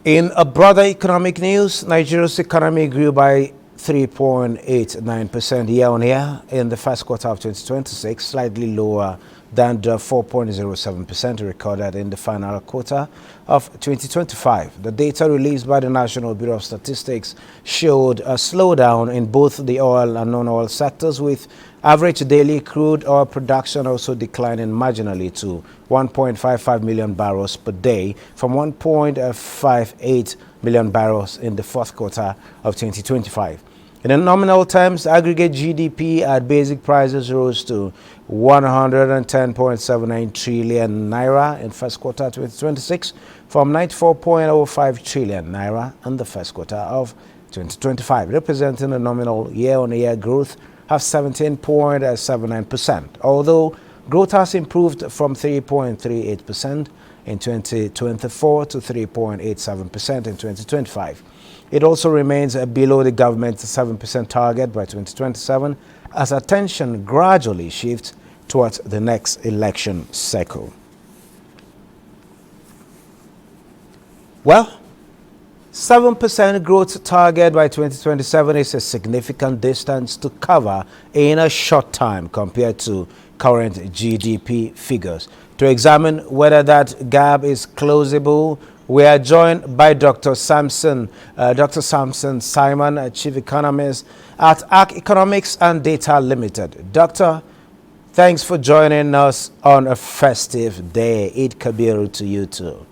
In a broader economic news, Nigeria's economy grew by 3.89% year-on-year in the first quarter of 2026, slightly lower than the 4.07% recorded in the final quarter of 2025. The data released by the National Bureau of Statistics showed a slowdown in both the oil and non-oil sectors, with average daily crude oil production also declining marginally to 1.55 million barrels per day from 1.58 million barrels in the fourth quarter of 2025. In nominal terms, aggregate GDP at basic prices rose to 110.79 trillion naira in first quarter 2026 from 94.05 trillion naira in the first quarter of 2025, representing a nominal year-on-year growth of 17.79%, although growth has improved from 3.38% in 2024 to 3.87% in 2025. It also remains below the government's 7% target by 2027 as attention gradually shifts towards the next election cycle. Well, 7% growth target by 2027 is a significant distance to cover in a short time compared to current GDP figures. To examine whether that gap is closable, we are joined by Dr. Samson, Simon, Chief Economist at ARC Economics and Data Limited. Doctor, thanks for joining us on a festive day. Eid Kabir to you too.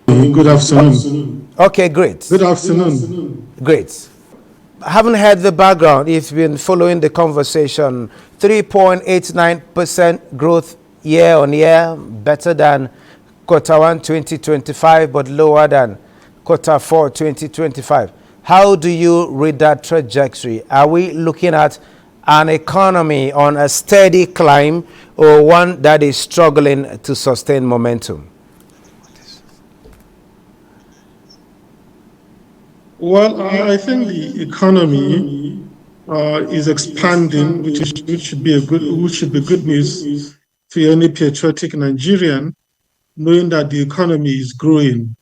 Good afternoon. Okay, great. Good afternoon. Great. I haven't heard the background. If you've been following the conversation, 3.89% growth year on year, better than quarter 1 2025, but lower than quarter 4 2025. How do you read that trajectory? Are we looking at an economy on a steady climb or one that is struggling to sustain momentum? Well, I think the economy is expanding, which should be good news to any patriotic Nigerian, knowing that the economy is growing.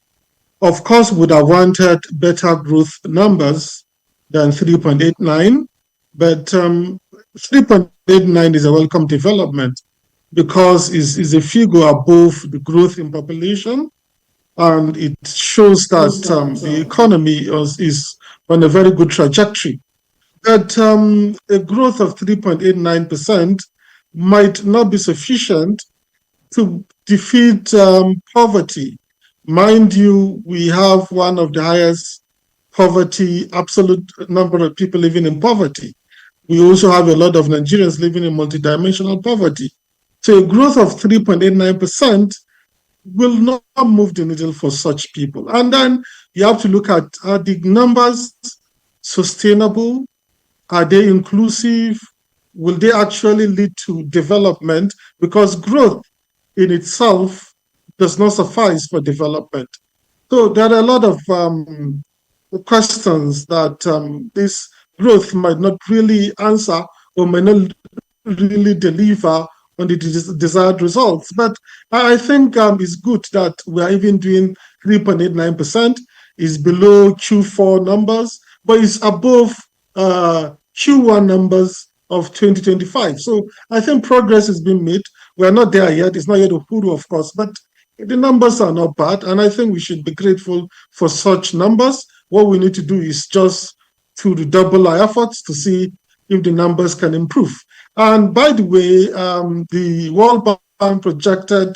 Of course, would have wanted better growth numbers than 3.89, but 3.89 is a welcome development because it's a figure above the growth in population, and it shows that the economy is on a very good trajectory. But a growth of 3.89% might not be sufficient to defeat poverty. Mind you, we have one of the highest poverty, absolute number of people living in poverty. We also have a lot of Nigerians living in multidimensional poverty. So a growth of 3.89% will not move the needle for such people. And then you have to look at, are the numbers sustainable? Are they inclusive? Will they actually lead to development? Because growth in itself does not suffice for development. So there are a lot of questions that this growth might not really answer or might not really deliver on the desired results. But I think it's good that we're even doing 3.89%. It's below Q4 numbers, but it's above Q1 numbers of 2025. So I think progress is being made. We're not there yet. It's not yet a hoodoo, of course, but the numbers are not bad. And I think we should be grateful for such numbers. What we need to do is just to redouble our efforts to see if the numbers can improve. And by the way, the World Bank projected.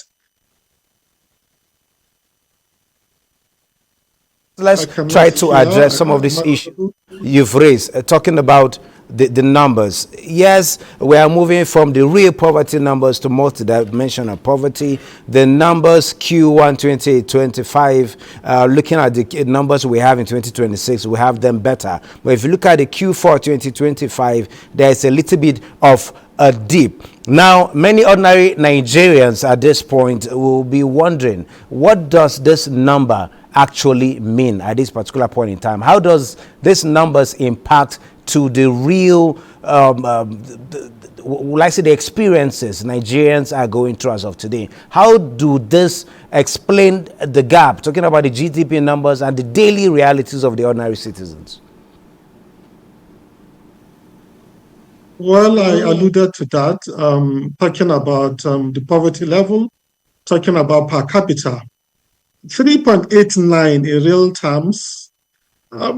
Let's try to address some of these issues you've raised, talking about the numbers. Yes, we are moving from the real poverty numbers to multidimensional poverty. The numbers Q1 2025, looking at the numbers we have in 2026, we have them better. But if you look at the Q4 2025, there's a little bit of a dip. Now, many ordinary Nigerians at this point will be wondering, what does this number actually mean at this particular point in time? How does this numbers impact to the real will I say, the experiences Nigerians are going through as of today. How do this explain the gap, talking about the GDP numbers and the daily realities of the ordinary citizens? Well, I alluded to that, talking about the poverty level, talking about per capita. 3.89 in real terms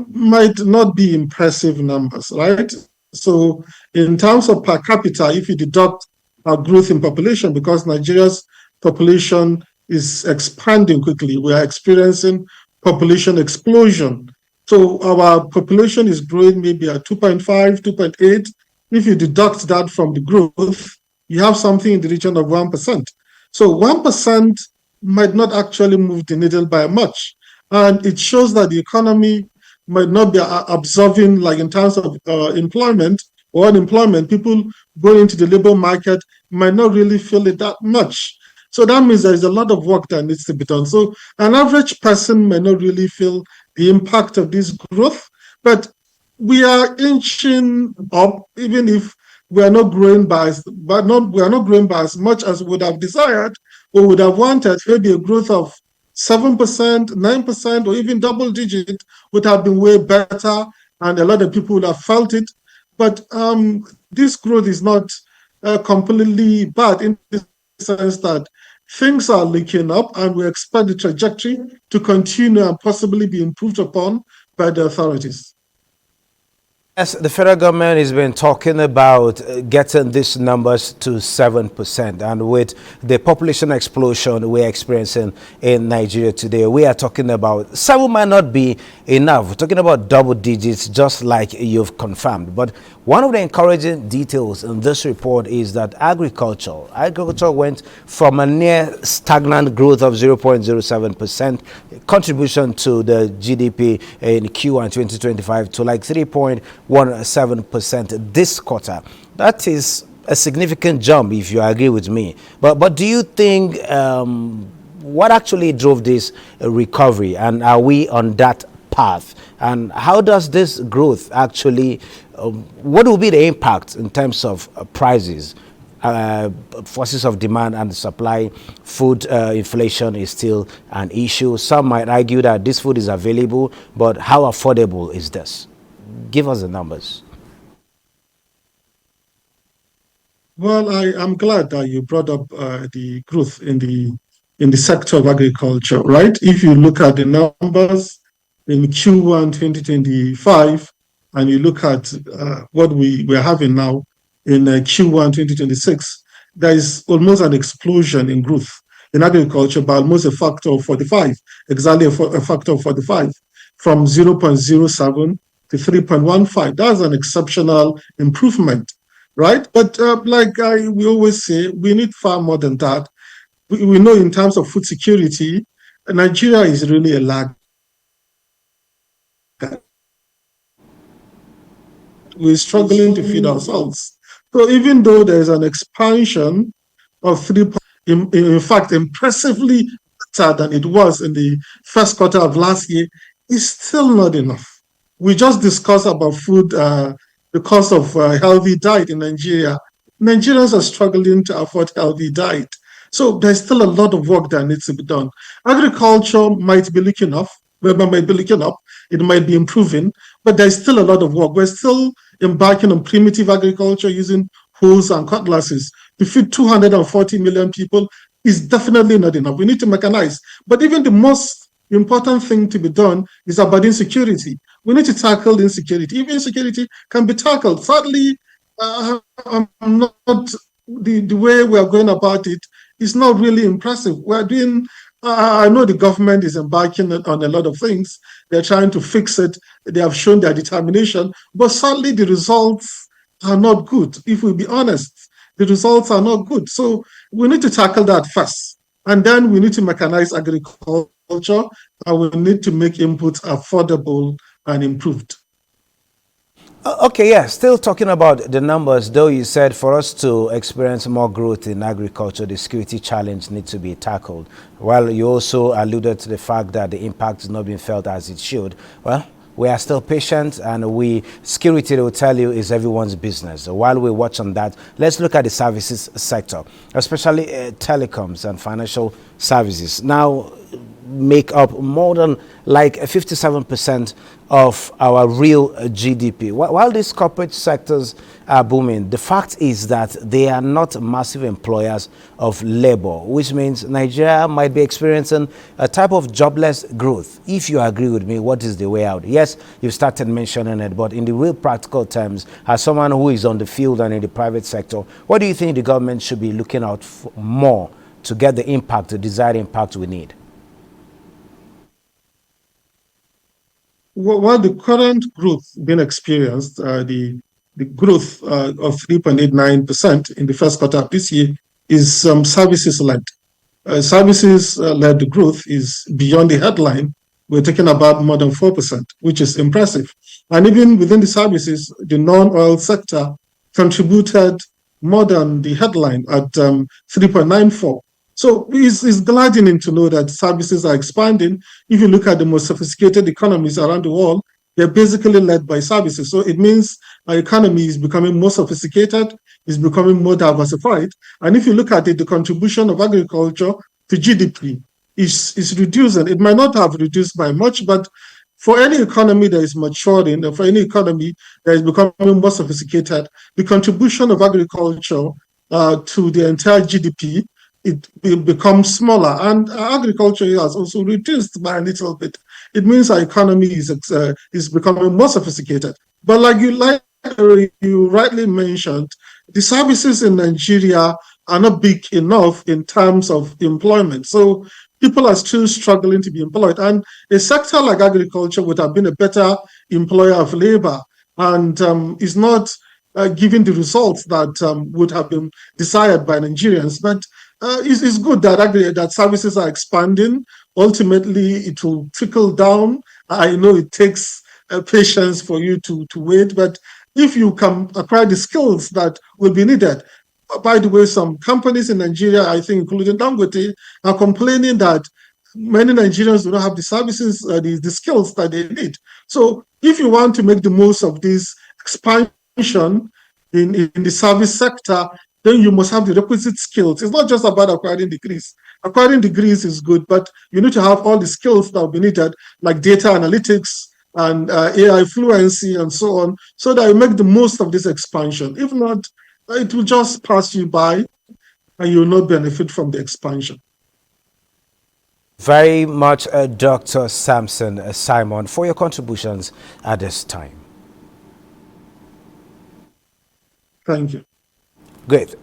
might not be impressive numbers, right? So, in terms of per capita, if you deduct our growth in population, because Nigeria's population is expanding quickly, we are experiencing population explosion. So, our population is growing maybe at 2.5, 2.8. If you deduct that from the growth, you have something in the region of 1%. So 1% might not actually move the needle by much. And it shows that the economy might not be absorbing, like in terms of employment or unemployment, people going into the labor market might not really feel it that much. So that means there's a lot of work that needs to be done. So an average person may not really feel the impact of this growth, but we are inching up, even if we are not growing we are not growing by as much as we would have desired or would have wanted. Maybe a growth of 7%, 9%, or even double digit would have been way better, and a lot of people would have felt it. But this growth is not completely bad in the sense that things are looking up, and we expect the trajectory to continue and possibly be improved upon by the authorities. Yes, the federal government has been talking about getting these numbers to 7%. And with the population explosion we're experiencing in Nigeria today, we are talking about 7 might not be enough. We're talking about double digits, just like you've confirmed. But one of the encouraging details in this report is that agriculture went from a near stagnant growth of 0.07% contribution to the GDP in Q1 2025 to like 3.17% this quarter. That is a significant jump, if you agree with me. But do you think what actually drove this recovery, and are we on that path? And how does this growth actually, what will be the impact in terms of prices, forces of demand and supply? Food inflation is still an issue. Some might argue that this food is available, but how affordable is this? Give us the numbers. Well, I'm glad that you brought up the growth in the sector of agriculture, right? If you look at the numbers in Q1 2025, and you look at what we're having now in Q1 2026, there is almost an explosion in growth in agriculture by almost a factor of 45, exactly a factor of 45, from 0.07 to 3.15. That's an exceptional improvement, right? But we always say, we need far more than that. We know in terms of food security, Nigeria is really a lag. We're struggling to feed ourselves. So even though there's an expansion of 3, in fact, impressively better than it was in the first quarter of last year, it's still not enough. We just discussed about food, the cost of healthy diet in Nigeria. Nigerians are struggling to afford healthy diet. So there's still a lot of work that needs to be done. Agriculture might be looking up, it might be improving, but there's still a lot of work. We're still embarking on primitive agriculture using hoes and cutlasses to feed 240 million people is definitely not enough. We need to mechanize. But even the most important thing to be done is about insecurity. We need to tackle insecurity. If insecurity can be tackled, sadly, I'm not the way we are going about it is not really impressive. We're doing. I know the government is embarking on a lot of things. They're trying to fix it. They have shown their determination, but sadly, the results are not good. If we be honest, the results are not good. So we need to tackle that first, and then we need to mechanize agriculture, and we need to make inputs affordable and improved. Okay, yeah, still talking about the numbers, though you said for us to experience more growth in agriculture, the security challenge needs to be tackled. While you also alluded to the fact that the impact is not being felt as it should. Well, We are still patient, and security, they will tell you, is everyone's business. So while we watch on that, let's look at the services sector, especially telecoms and financial services. Now, make up more than like 57% of our real GDP. While these corporate sectors are booming, the fact is that they are not massive employers of labor, which means Nigeria might be experiencing a type of jobless growth. If you agree with me, what is the way out? Yes, you started mentioning it, but in the real practical terms, as someone who is on the field and in the private sector, what do you think the government should be looking out for more to get the impact, the desired impact we need? While the current growth being experienced, the growth of 3.89% in the first quarter of this year is services-led. Services-led growth is beyond the headline. We're talking about more than 4%, which is impressive. And even within the services, the non-oil sector contributed more than the headline at 3.94. So it's gladdening to know that services are expanding. If you look at the most sophisticated economies around the world, they're basically led by services. So it means our economy is becoming more sophisticated, is becoming more diversified. And if you look at it, the contribution of agriculture to GDP is reducing. It might not have reduced by much, but for any economy that is maturing, or for any economy that is becoming more sophisticated, the contribution of agriculture to the entire GDP, it becomes smaller, and agriculture has also reduced by a little bit. It means our economy is becoming more sophisticated. But like you rightly mentioned, the services in Nigeria are not big enough in terms of employment. So people are still struggling to be employed. And a sector like agriculture would have been a better employer of labor, and is not giving the results that would have been desired by Nigerians. But it's good that services are expanding. Ultimately, it will trickle down. I know it takes patience for you to wait, but if you can acquire the skills that will be needed. By the way, some companies in Nigeria, I think including Dangote, are complaining that many Nigerians do not have the services, the skills that they need. So if you want to make the most of this expansion in the service sector, then you must have the requisite skills. It's not just about acquiring degrees. Acquiring degrees is good, but you need to have all the skills that will be needed, like data analytics and AI fluency and so on, so that you make the most of this expansion. If not, it will just pass you by and you will not benefit from the expansion. Very much, Dr. Samson Simon, for your contributions at this time. Thank you. Great.